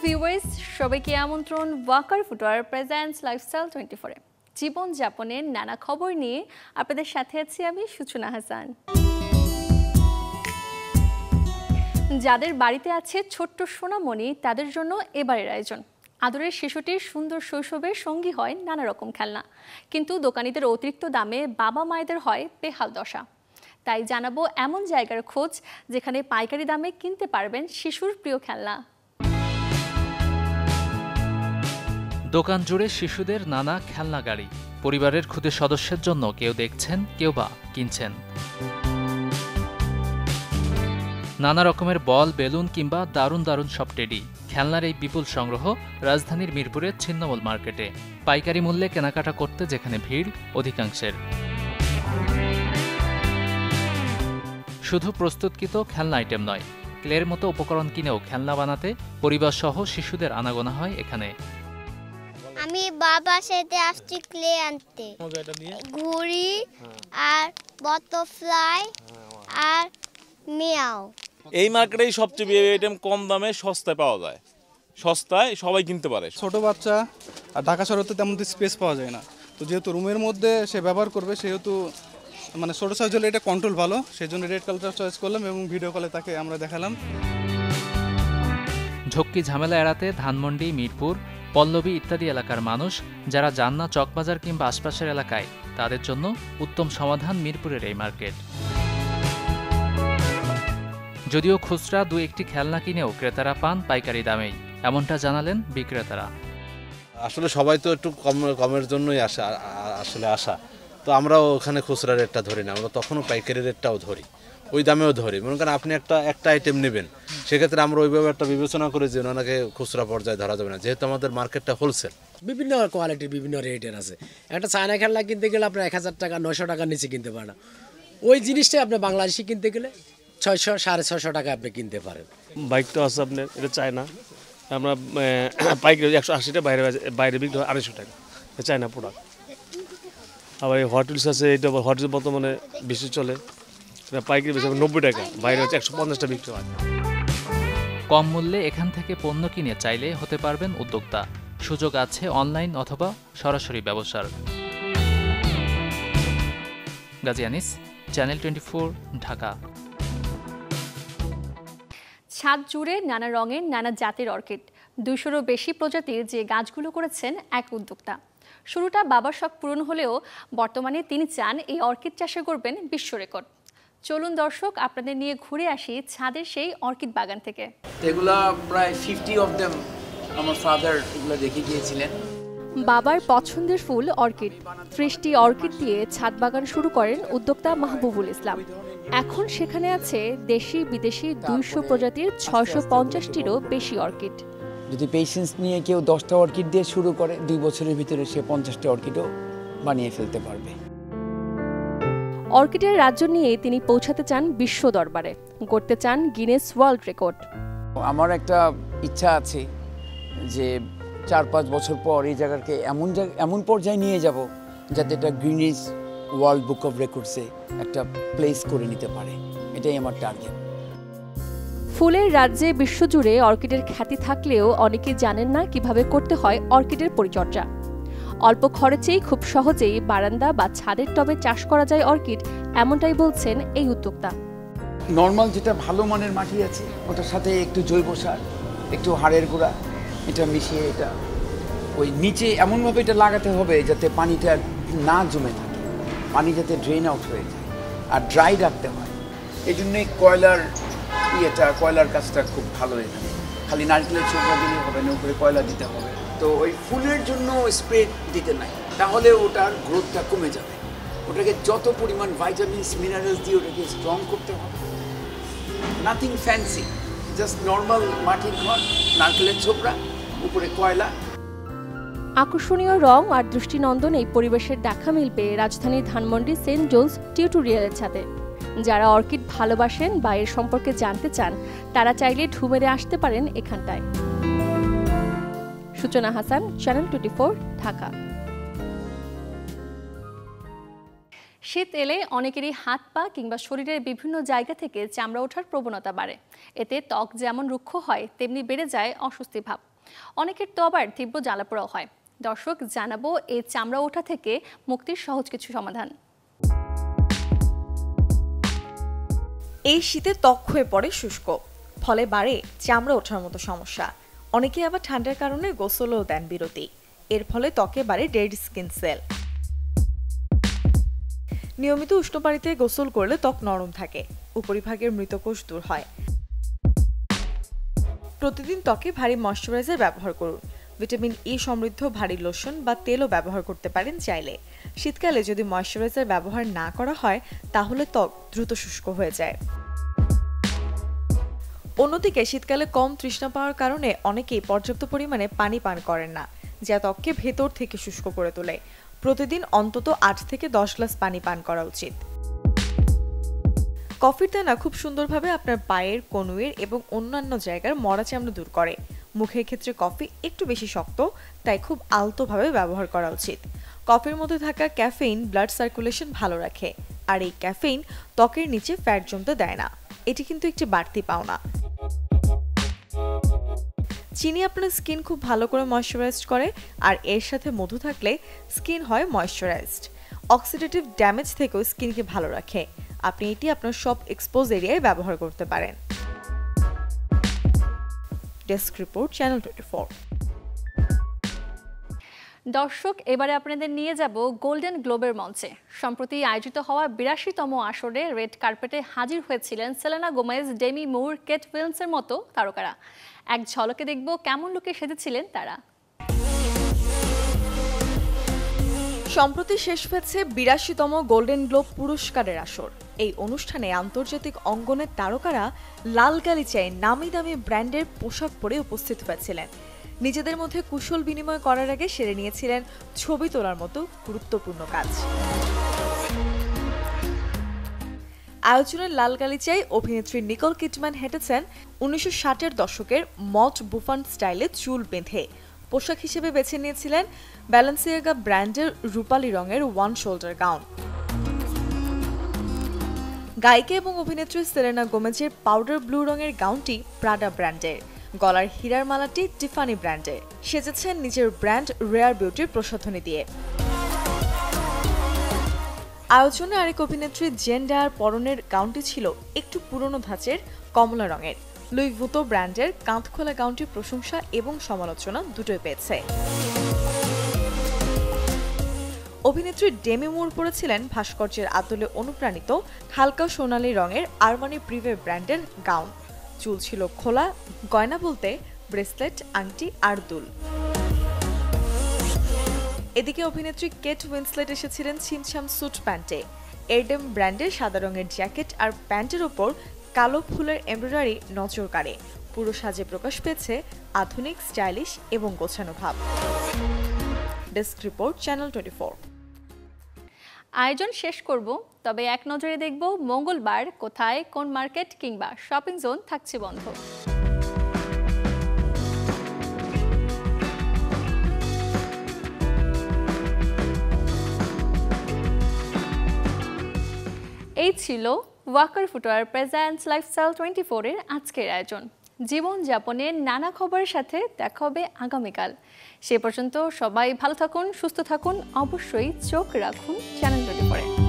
Viewers, সবাইকে আমন্ত্রণ Waker footwear presents lifestyle 24 জীবন যাপনের নানা খবর নিয়ে আপনাদের সাথে আছি আমি সূচনা হাসান। যাদের বাড়িতে আছে ছোট্ট সোনামণি তাদের জন্য এবারের আয়োজন। আদরের শিশুটির সুন্দর শৈশবের সঙ্গী হয় নানা রকম খেলনা, কিন্তু দোকানিদের অতিরিক্ত দামে বাবা মায়েদের হয় বেহাল দশা। তাই জানাবো এমন জায়গার খোঁজ যেখানে পাইকারি দামে কিনতে পারবেন শিশুর প্রিয় খেলনা। দোকান জুড়ে শিশুদের নানা খেলনা গাড়ি, পরিবারের ক্ষুদে সদস্যের জন্য কেউ দেখছেন, কেউ বা কিনছেন। নানা রকমের বল, বেলুন কিংবা দারুণ দারুণ সব টেডি, খেলনার এই বিপুল সংগ্রহ রাজধানীর মিরপুরের ছিন্নমূল মার্কেটে। পাইকারি মূল্যে কেনাকাটা করতে যেখানে ভিড় অধিকাংশের। শুধু প্রস্তুতকৃত খেলনা আইটেম নয়, ক্লের মতো উপকরণ কিনেও খেলনা বানাতে পরিবারসহ শিশুদের আনাগোনা হয় এখানে। আমি বাবার সাথে আসছি ক্লে আনতে, ঘুড়ি আর বাটারফ্লাই আর মিয়াও। এই মার্কেটেই সবচেয়ে বেশি আইটেম কম দামে সস্তায় পাওয়া যায়, সস্তায় সবাই কিনতে পারে। ছোট বাচ্চা আর ঢাকা শহরে তো তেমন স্পেস পাওয়া যায় না, তো যেহেতু রুমের মধ্যে সে ব্যবহার করবে সেহেতু মানে ছোটো সাইজ হলে এটা কন্ট্রোল ভালো, সেই জন্য রেড কালারটা চয়েস করলাম এবং ভিডিও কলে তাকে আমরা দেখালাম। ঝক্কি ঝামেলা এড়াতে ধানমন্ডি, মিরপুর, পল্লবী ইত্যাদি এলাকার মানুষ যারা যান না চকবাজার কিংবা আশপাশের এলাকায়, তাদের জন্য উত্তম সমাধান মিরপুরের এই মার্কেট। যদিও খুচরা দু একটি খেলনা কিনেও ক্রেতারা পান পাইকারি দামেই, এমনটা জানালেন বিক্রেতারা। আসলে সবাই তো একটু কমের জন্যই আসা, তো আমরাও ওখানে খুচরা রেটটা ধরি না, আমরা তখনও পাইকারি রেটটাও ধরি, ওই দামেও ধরি। মনে করেন আপনি একটা আইটেম নেবেন, সেক্ষেত্রে আমরা ওইভাবে একটা বিবেচনা করে যে ওনাকে খুচরা পর্যায়ে ধরা যাবে না, যেহেতু আমাদের মার্কেটটা হোলসেল। বিভিন্ন কোয়ালিটির বিভিন্ন রেটের আছে। একটা চায়না খেলনা কিনতে গেলে আপনার 1000 টাকা 900 টাকার নিচে কিনতে পারেন না। ওই জিনিসটাই আপনি বাংলাদেশি কিনতে গেলে 600 650 টাকা আপনি কিনতে পারেন। বাইকটা আছে আপনার, এটা চায়না, আমরা পাইকারি 180 বাইরে বিক্রি হয় 250 টাকা, চায়না প্রোডাক্ট। আবার এই হট হুইলস আছে, এটা হট হুইলস বর্তমানে বেশি চলে, এটা পাইকারি বেশি 90 টাকা, বাইরে হচ্ছে 150 টাকা বিক্রি হয়। কম মূল্যে এখান থেকে পণ্য কিনে চাইলে হতে পারবেন উদ্যোক্তা। সুযোগ আছে অনলাইন অথবা সরাসরি ব্যবসার। গাজী আনিস, চ্যানেল 24, ঢাকা। ছাদ জুড়ে নানা রঙের নানা জাতের অর্কিড, 200-এরও বেশি প্রজাতির যে গাছগুলো করেছেন এক উদ্যোক্তা। শুরুটা বাবার শখ পূরণ হলেও বর্তমানে তিনি চান এই অর্কিড চাষে করবেন বিশ্ব রেকর্ড। চলুন দর্শক, আপনাদের নিয়ে ঘুরে আসি ছাদের সেই অর্কিড বাগান থেকে। এগুলা প্রায় 50 অফ দেম আমার ফাদার এগুলো দেখে গিয়েছিলেন। বাবার পছন্দের ফুল অর্কিড, 30টি অর্কিড দিয়ে ছাদ বাগান শুরু করেন উদ্যোক্তা মাহবুবুল ইসলাম। এখন সেখানে আছে দেশি বিদেশি 200 প্রজাতির 650-টিরও বেশি অর্কিড। যদি পেশেন্স নিয়ে কেউ 10টা অর্কিড দিয়ে শুরু করে, 2 বছরের ভিতরে সে 50টা অর্কিডও বানিয়ে ফেলতে পারবে। অর্কিডের রাজ্য নিয়ে তিনি পৌঁছাতে চান বিশ্ব দরবারে, গড়তে চান গিনেস ওয়ার্ল্ড রেকর্ড। আমার একটা ইচ্ছা আছে যে 4-5 বছর পর এই জায়গাকে এমন পর্যায়ে নিয়ে যাব যাতে এটা গিনেস ওয়ার্ল্ড বুক অফ রেকর্ডসে একটা প্লেস করে নিতে পারে, এটাই আমার টার্গেট। ফুলের রাজ্যে বিশ্বজুড়ে অর্কিডের খ্যাতি থাকলেও অনেকে জানেন না কিভাবে করতে হয় অর্কিডের পরিচর্যা। অল্প খরচেই খুব সহজেই বারান্দা বা ছাদের টবে চাষ করা যায় অর্কিড, এমনটাই বলছেন এই উদ্যোক্তা। নর্মাল যেটা ভালো মানের মাটি আছে ওটার সাথে একটু জৈব সার, একটু হাড়ের গুঁড়া, এটা মিশিয়ে এটা ওই নিচে এমনভাবে এটা লাগাতে হবে যাতে পানিটা না জমে থাকে, পানি যাতে ড্রেন আউট হয়ে যায়, আর ড্রাই রাখতে হয়। এই জন্যে কয়লার কাজটা খুব ভালো এখানে। খালি নারকেলের ছোকরা দিলে হবে না, উপরে কয়লা দিতে হবে। তো ওই ফুলের জন্য স্প্রে দিতে নাই, তাহলে ওটার গ্রোথটা কমে যাবে। ওটাকে যত পরিমাণ ভাইটামিনস মিনারেলস দিয়ে ওটাকে স্ট্রং করতে হবে। নাথিং ফ্যান্সি, জাস্ট নর্মাল মাটির ঘর, নারকেলের ছোকরা, উপরে কয়লা। আকর্ষণীয় রং আর দৃষ্টিনন্দন এই পরিবেশের দেখা মিলবে রাজধানীর ধানমন্ডি সেন্ট জোন্স টিউটোরিয়ালের ছাদে। যারা অর্কিড ভালোবাসেন বা এর সম্পর্কে জানতে চান তারা চাইলে ঢুমেরে আসতে পারেন এখানটায়। সূচনা হাসান, চ্যানেল 24, ঢাকা। শীত এলে অনেকেরই হাত পা কিংবা শরীরের বিভিন্ন জায়গা থেকে চামড়া ওঠার প্রবণতা বাড়ে। এতে ত্বক যেমন রুক্ষ হয় তেমনি বেড়ে যায় অস্বস্তি ভাব। অনেকের তো আবার তীব্র জ্বালাপোড়াও হয়। দর্শক, জানাবো এই চামড়া ওঠা থেকে মুক্তির সহজ কিছু সমাধান। এই শীতে ত্বক হয়ে পড়ে শুষ্ক, ফলে বাড়ে চামড়া ওঠার মতো সমস্যা। অনেকে আবার ঠান্ডার কারণে গোসলও দেন বিরতি। এর ফলে ত্বকে বাড়ে ডেড স্কিন সেল। নিয়মিত উষ্ণ পানিতে গোসল করলে ত্বক নরম থাকে, উপরিভাগের মৃতকোষ দূর হয়। প্রতিদিন ত্বকে ভারী ময়শ্চারাইজার ব্যবহার করুন। ভিটামিন ই সমৃদ্ধ ভারী লোশন বা তেলও ব্যবহার করতে পারেন চাইলে। শীতকালে যদি ময়শ্চারাইজার ব্যবহার না করা হয় তাহলে ত্বক দ্রুত শুষ্ক হয়ে যায়। অন্যদিকে শীতকালে কম তৃষ্ণা পাওয়ার কারণে অনেকেই পর্যাপ্ত পরিমাণে পানি পান করেন না, যা ত্বককে ভেতর থেকে শুষ্ক করে তোলে। প্রতিদিন অন্তত 8 থেকে 10 গ্লাস পানি পান করা উচিত। কফির দানা খুব সুন্দরভাবে আপনার পায়ের, কনুইয়ের এবং অন্যান্য জায়গার মরা চামড়া দূর করে। মুখের ক্ষেত্রে কফি একটু বেশি শক্ত, তাই খুব আলতোভাবে ব্যবহার করা উচিত। কফির মধ্যে থাকা ক্যাফেইন ব্লাড সার্কুলেশন ভালো রাখে, আর এই ক্যাফেইন ত্বকের নিচে ফ্যাট জমতে দেয় না। এটি কিন্তু একটি বাড়তি পাওনা। চিনি আপনার স্কিন খুব ভালো করে ময়শ্চারাইজড করে, আর এর সাথে মধু থাকলে স্কিন হয় ময়শ্চারাইজড। অক্সিডেটিভ ড্যামেজ থেকেও স্কিনকে ভালো রাখে। আপনি এটি আপনার সব এক্সপোজ এরিয়ায় ব্যবহার করতে পারেন। Desk report, channel 24। দর্শক, এবারে আপনাদের নিয়ে যাব গোল্ডেন গ্লোবের মঞ্চে। সম্প্রতি আয়োজিত হওয়া 82তম আসরে রেড কার্পেটে হাজির হয়েছিলেন Selena Gomez, Demi Moore, Kate উইন্সলেটের মতো তারকারা। এক ঝলকে দেখব কেমন লুকে সেজেছিলেন তারা। সম্প্রতি শেষ হয়েছে 82তম গোল্ডেন গ্লোব পুরস্কারের আসর। এই অনুষ্ঠানে আন্তর্জাতিক অঙ্গনের তারকারা লাল গালিচায় নামি দামি ব্র্যান্ডের পোশাক পরে উপস্থিত হয়েছিলেন। নিজেদের মধ্যে কুশল বিনিময় করার আগে সেরে নিয়েছিলেন ছবি তোলার মতো গুরুত্বপূর্ণ কাজ। আয়োজনের লাল গালিচায় অভিনেত্রী নিকোল কিডম্যান হেঁটেছেন 1960-এর দশকের মট বুফান স্টাইলে চুল বেঁধে। পোশাক হিসেবে বেছে নিয়েছিলেন ব্যালেন্সিয়াগা ব্র্যান্ডের রূপালী রঙের ওয়ান শোল্ডার গাউন। গায়িকা এবং অভিনেত্রী সেলেনা গোমেজের পাউডার ব্লু রঙের গাউনটি প্রাডা ব্র্যান্ডের, গলার হীরার মালাটি টিফানি ব্র্যান্ডের। সেজেছেন নিজের ব্র্যান্ড রেয়ার বিউটির প্রসাধনী দিয়ে। আয়োজনে আরেক অভিনেত্রী জেন ডায়ার পরনের গাউনটি ছিল একটু পুরনো ধাঁচের কমলা রঙের। লুই ভুতো ব্র্যান্ডের কাঁধখোলা গাউনটির প্রশংসা এবং সমালোচনা দুটোই পেয়েছে। অভিনেত্রী ডেমি মুর পরেছিলেন ভাস্কর্যের আদলে অনুপ্রাণিত হালকা সোনালী রঙের আরমানি প্রিভে ব্র্যান্ডের গাউন। চুল ছিল খোলা, গয়না বলতে ব্রেসলেট, আংটি আর দুল। এদিকে অভিনেত্রী কেট উইন্সলেট এসেছিলেন ছিমছাম স্যুট প্যান্টে। এরডেম ব্র্যান্ডের সাদা রঙের জ্যাকেট আর প্যান্টের ওপর কালো ফুলের এমব্রয়ডারি নজর কাড়ে। পুরো সাজে প্রকাশ পেয়েছে আধুনিক, স্টাইলিশ এবং গোছানো ভাব। Desk report, channel 24। আয়োজন শেষ করব, তবে এক নজরে দেখব মঙ্গলবার কোথায়, কোন মার্কেট কিংবা শপিং জোন থাকছে বন্ধ। এই ছিল ওয়াকার ফুটওয়্যার প্রেজেন্টস লাইফস্টাইল 24-এর আজকের আয়োজন। জীবনযাপনের নানা খবরের সাথে দেখা হবে আগামীকাল। সে পর্যন্ত সবাই ভালো থাকুন, সুস্থ থাকুন, অবশ্যই চোখ রাখুন চ্যানেল 24-এ।